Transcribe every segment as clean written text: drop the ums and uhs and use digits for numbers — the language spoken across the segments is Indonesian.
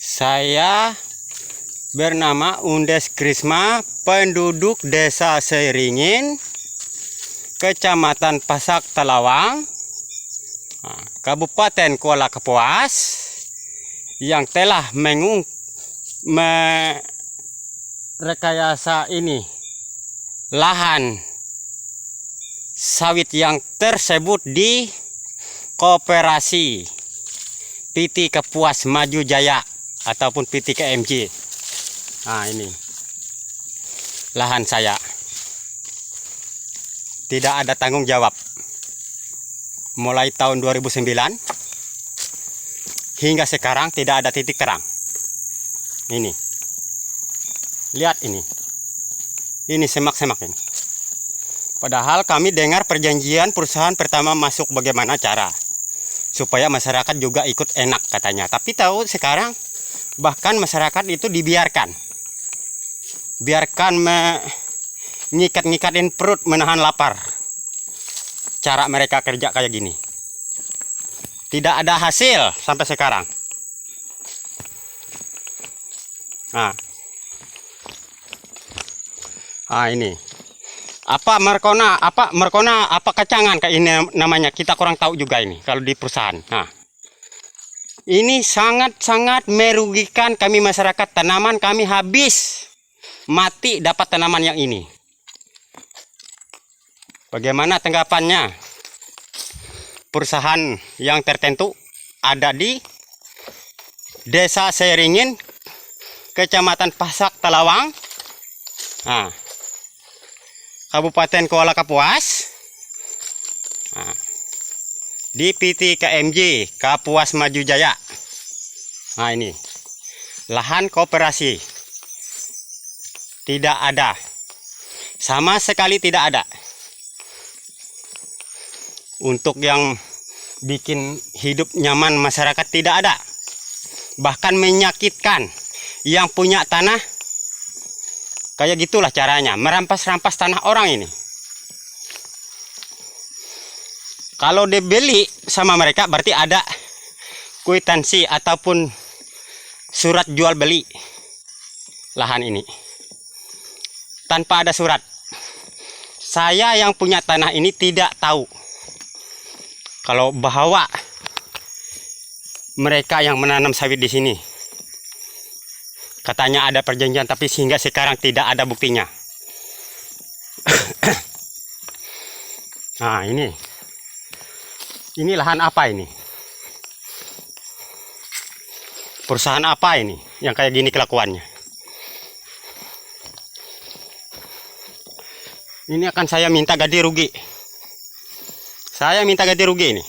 Saya bernama Undes Krisma, penduduk Desa Seringin, Kecamatan Pasak Talawang, Kabupaten Kuala Kapuas, yang telah merekayasa ini lahan sawit yang tersebut di Koperasi PT Kapuas Maju Jaya ataupun PT KMJ. Nah, ini lahan saya. Tidak ada tanggung jawab. Mulai tahun 2009 hingga sekarang tidak ada titik terang. Ini. Lihat ini. Ini semak-semak ini. Padahal kami dengar perjanjian perusahaan pertama masuk bagaimana cara supaya masyarakat juga ikut enak katanya. Tapi tahu sekarang bahkan masyarakat itu dibiarkan mengikat-ngikatin perut menahan lapar. Cara mereka kerja kayak gini. Tidak ada hasil sampai sekarang. Nah ini. Apa merkona, apa kacangan kayak ini namanya, kita kurang tahu juga ini kalau di perusahaan. Nah, ini sangat-sangat merugikan kami masyarakat. Tanaman kami habis mati dapat tanaman yang ini. Bagaimana tanggapannya? Perusahaan yang tertentu ada di Desa Seringin, Kecamatan Pasak Talawang, Kabupaten Kuala Kapuas, di PT KMJ Kapuas Maju Jaya. Nah, ini lahan koperasi tidak ada, sama sekali tidak ada. Untuk yang bikin hidup nyaman masyarakat tidak ada, bahkan menyakitkan yang punya tanah. Kayak gitulah caranya, merampas-rampas tanah orang ini. Kalau dibeli sama mereka berarti ada kwitansi ataupun surat jual beli lahan ini. Tanpa ada surat, saya yang punya tanah ini tidak tahu kalau bahwa mereka yang menanam sawit di sini. Katanya ada perjanjian, tapi sehingga sekarang tidak ada buktinya. Nah, ini lahan apa ini? Perusahaan apa ini yang kayak gini kelakuannya? Ini akan saya minta ganti rugi. Saya minta ganti rugi ini.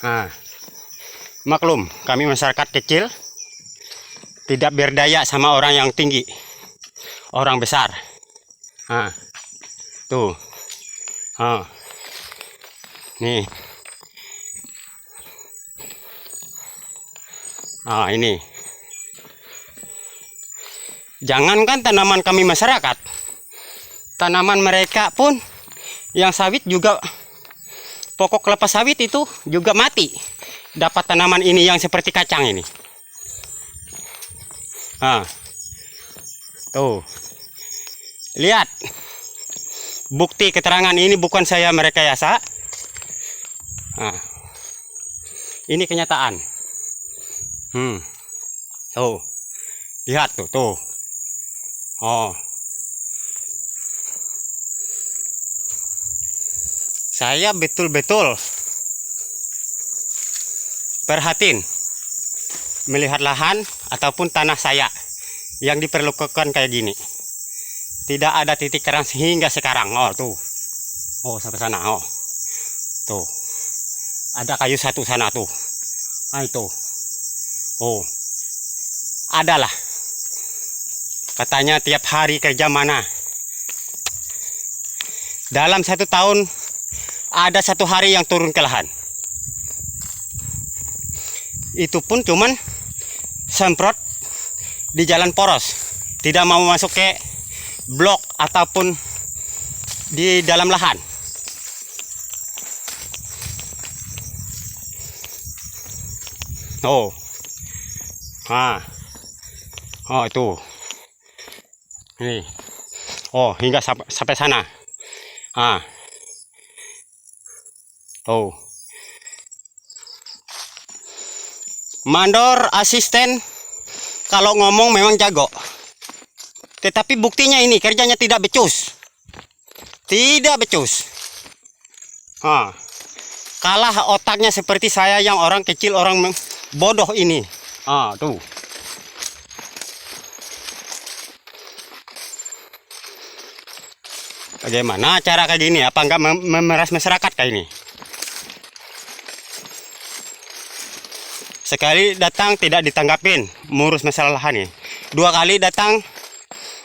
Nah, maklum kami masyarakat kecil tidak berdaya sama orang yang tinggi, orang besar. Tuh, nih, ini. Jangankan tanaman kami masyarakat, tanaman mereka pun yang sawit juga. Pokok kelapa sawit itu juga mati dapat tanaman ini yang seperti kacang ini. Tuh, lihat bukti keterangan ini bukan saya merekayasa. Ini kenyataan. Tuh, lihat tuh. Saya betul-betul perhatiin melihat lahan ataupun tanah saya yang diperlukan kayak gini. Tidak ada titik terang hingga sekarang. Tuh. Sampai sana. Tuh. Ada kayu satu sana tuh. Itu. Adalah. Katanya tiap hari kerja mana. Dalam 1 tahun ada 1 hari yang turun ke lahan. Itu pun cuman semprot di jalan poros, tidak mau masuk ke blok ataupun di dalam lahan. Oh. Oh itu. Ini. Oh, hingga sampai sana. Oh. Mandor asisten kalau ngomong memang jago. Tetapi buktinya ini kerjanya tidak becus. Tidak becus. Kalah otaknya seperti saya yang orang kecil, orang bodoh ini. Tuh. Bagaimana cara kayak gini? Apa enggak memeras masyarakat kayak ini? Sekali datang tidak ditanggapin, mengurus masalah lahan nih. 2 kali datang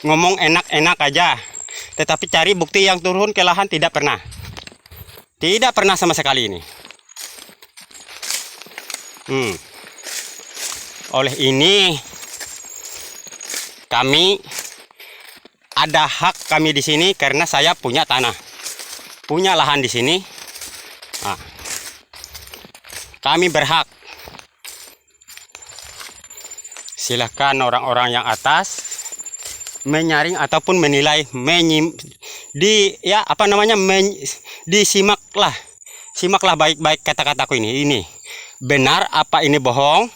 ngomong enak-enak aja, tetapi cari bukti yang turun ke lahan tidak pernah. Tidak pernah sama sekali ini. Oleh ini kami ada hak kami di sini karena saya punya tanah, punya lahan di sini. Kami berhak. Silahkan orang-orang yang atas menyaring ataupun menilai, simaklah baik-baik kata-kataku ini benar apa ini bohong.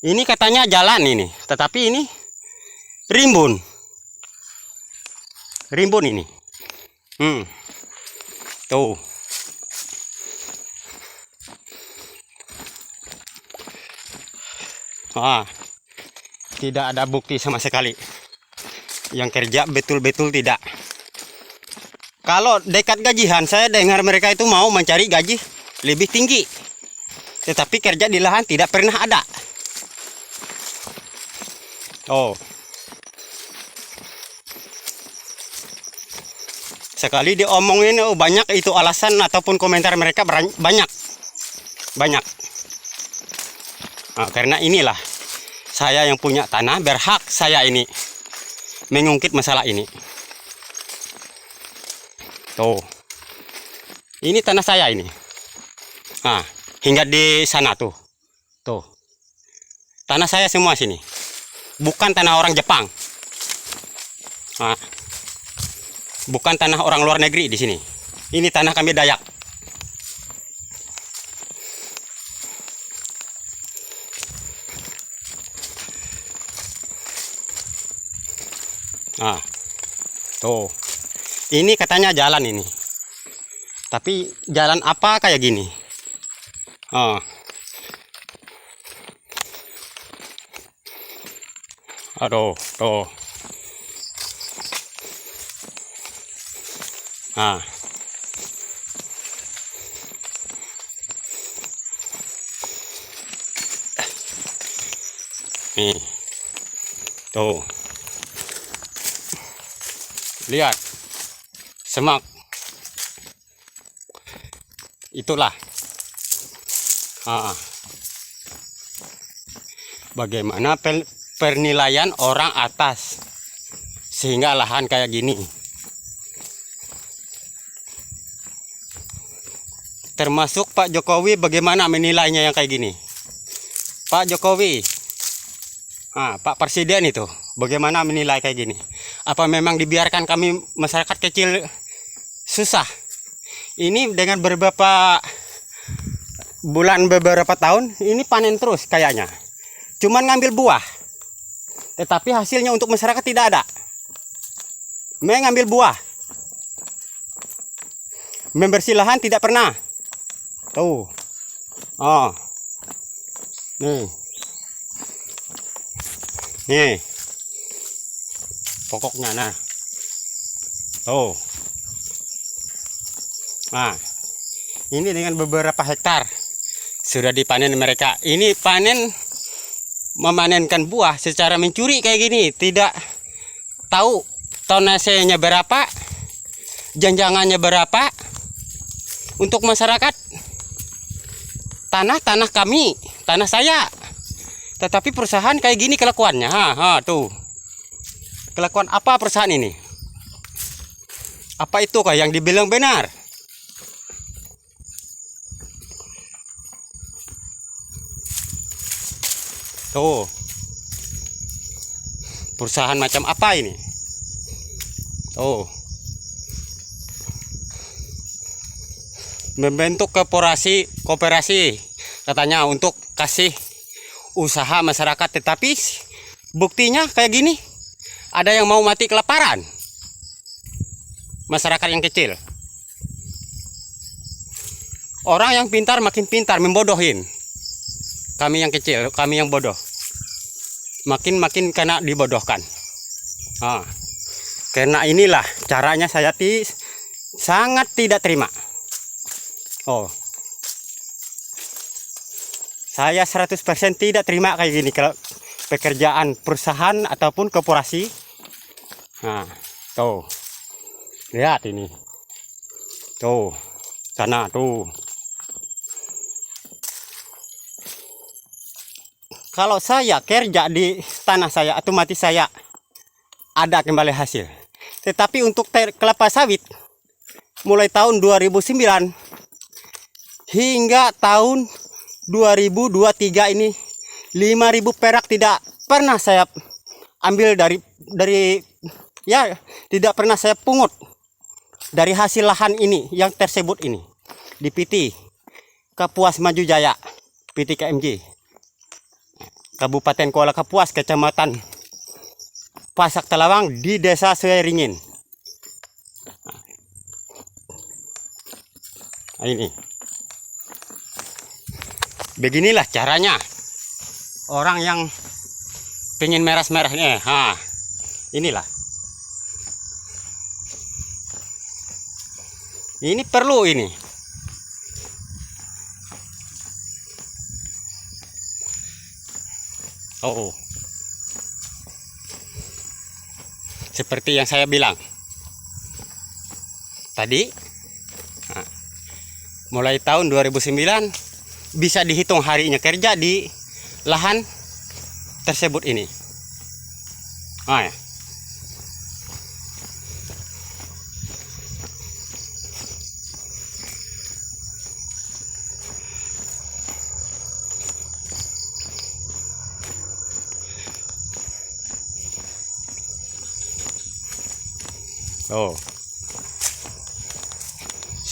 Ini katanya jalan ini, tetapi ini rimbun ini. Tuh. Tidak ada bukti sama sekali. Yang kerja betul-betul tidak. Kalau dekat gajian, saya dengar mereka itu mau mencari gaji lebih tinggi. Tetapi kerja di lahan tidak pernah ada. Sekali diomongin banyak itu alasan ataupun komentar mereka banyak. Karena inilah saya yang punya tanah, berhak saya ini mengungkit masalah ini. Tuh, ini tanah saya ini. Hingga di sana tuh, tanah saya semua sini, bukan tanah orang Jepang, bukan tanah orang luar negeri di sini. Ini tanah kami Dayak. Tuh, ini katanya jalan ini, tapi jalan apa kayak gini? Aduh, tuh. Nih, tuh. Lihat, semak. Itulah. Bagaimana penilaian orang atas sehingga lahan kayak gini. Termasuk Pak Jokowi, bagaimana menilainya yang kayak gini? Pak Jokowi, Pak Presiden itu bagaimana menilai kayak gini? Apa memang dibiarkan kami masyarakat kecil susah? Ini dengan beberapa bulan, beberapa tahun ini panen terus kayaknya. Cuman ngambil buah, tetapi hasilnya untuk masyarakat tidak ada. Mengambil buah, membersih lahan tidak pernah. Tuh. Nih. Pokoknya tuh. Ini dengan beberapa hektar sudah dipanen mereka. Ini panen, memanenkan buah secara mencuri kayak gini, tidak tahu tonasenya berapa, janjangannya berapa. Untuk masyarakat, tanah kami, tanah saya, tetapi perusahaan kayak gini kelakuannya. Tuh, kelakuan apa perusahaan ini? Apa itu yang dibilang benar? Tuh. Perusahaan macam apa ini? Tuh. Membentuk kooperasi katanya untuk kasih usaha masyarakat, tetapi buktinya kayak gini. Ada yang mau mati kelaparan. Masyarakat yang kecil. Orang yang pintar makin pintar membodohin. Kami yang kecil, kami yang bodoh. Makin kena dibodohkan. Karena inilah caranya saya sangat tidak terima. Saya 100% tidak terima kayak gini kalau pekerjaan perusahaan ataupun koperasi. Tuh. Lihat ini. Tuh. Sana tuh. Kalau saya kerja di tanah saya, otomatis saya ada kembali hasil. Tetapi untuk kelapa sawit mulai tahun 2009 hingga tahun 2023 ini 5.000 perak tidak pernah saya ambil dari tidak pernah saya pungut dari hasil lahan ini yang tersebut ini di PT Kapuas Maju Jaya, PT KMJ, Kabupaten Kuala Kapuas, Kecamatan Pasak Telawang, di Desa Sueringin. Ini beginilah caranya orang yang pengen meras-meras nih. Inilah. Ini perlu ini. Seperti yang saya bilang tadi, mulai tahun 2009 bisa dihitung harinya kerja di lahan tersebut ini. Ya.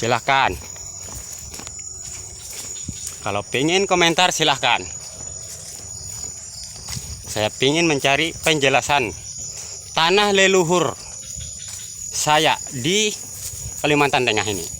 Silahkan. Kalau pengen komentar silahkan. Saya pengen mencari penjelasan tanah leluhur saya di Kalimantan Tengah ini.